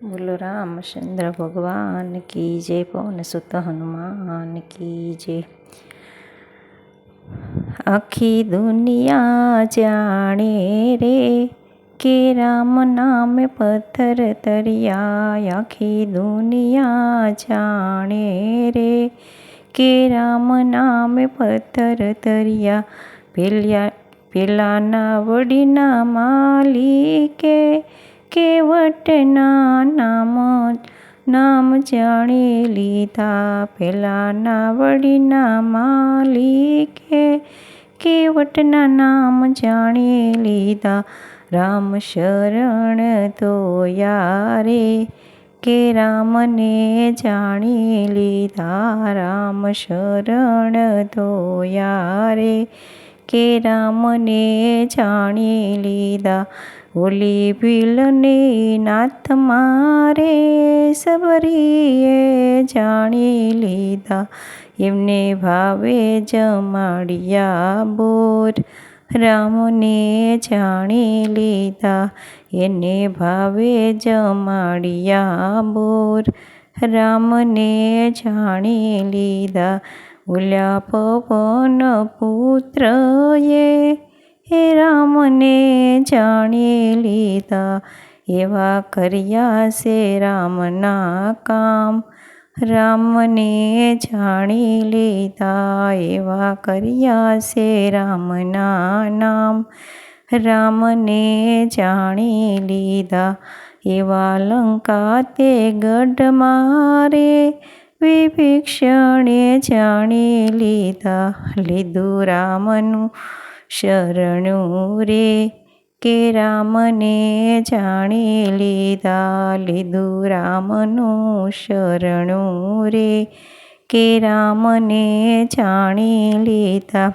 बोलो रामचंद्र भगवान की जय। पवन सुत हनुमान की जय। आखी दुनिया जाने रे के राम नाम पत्थर तरिया। आखी दुनिया जाने रे के राम नाम पत्थर तरिया। पेलाना वडीना मालिके केवटना नाम जाणी लीधा। पेलाना वडीना मालिके केवटना नाम जाणी लीधा। राम शरण धोया रे के राम ने जाणी लीधा। राम शरण धोया रे के राम ने जाणी लीधा। ओली भीलने नाथ मारे सबरीए जाणी लीधा। एमने भावे जमाड़िया बोर राम ने जाणी लीधा। एने भावे जमाड़िया बोर राम ने जाणी लीधा। ओल्या पवन पुत्र ये राम ने जाणी लीधा। एवा कर्या से रामना काम राम ने जाणी लीधा। एवा कर्या से रामना नाम राम ने जाणी लीधा। एवा लंका ते गढ़ मारे विभीषणे जाणी लीधा। लीधु रामनु शरणु रे के राम ने जाणी लीधा। लीधु रामनु शरणु रे के राम ने जाणी लीधा।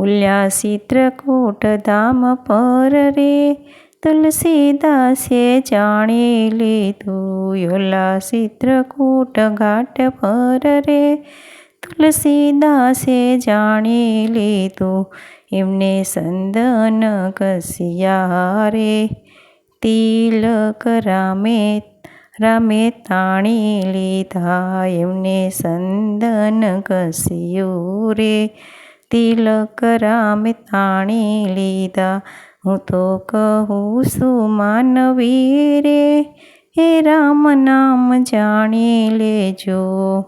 उल्या चित्रकूट धाम पर रे तुलसीदासे जाणी लीधु। ओला चित्रकूट घाट पर रे तुलसीदासे जाणी लीधु। एमने संदन कसिया रे तिलक रामे ताणी लीधा। एमने संदन कसियो रे तिलक रामे ताणी लीधा। हूँ तो कहूँ सु मानवी रे हे राम नाम जाणी लेजो।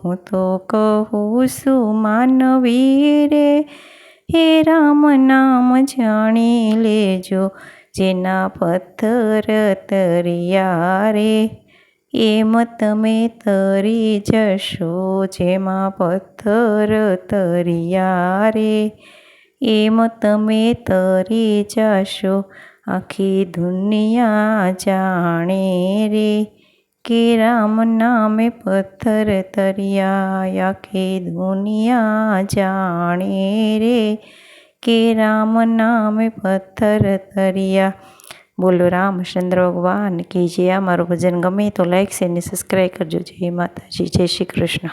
हूँ तो कहूँ सु मानवी रे हे राम नाम जाणी लेजो। जेना पत्थर तरिया रे एम तमे तरी जशो। जेमा पत्थर तरिया रे एम तमे तरी जशो। आखी दुनिया जाणे रे के राम नाम पत्थर तरिया। आखी दुनिया जाणे रे के राम नाम पत्थर तरिया। बोलो रामचंद्र भगवान की जय। मारो भजन गमे तो लाइक शेयर ने सब्सक्राइब करजो। जय माताजी, जय श्री कृष्ण।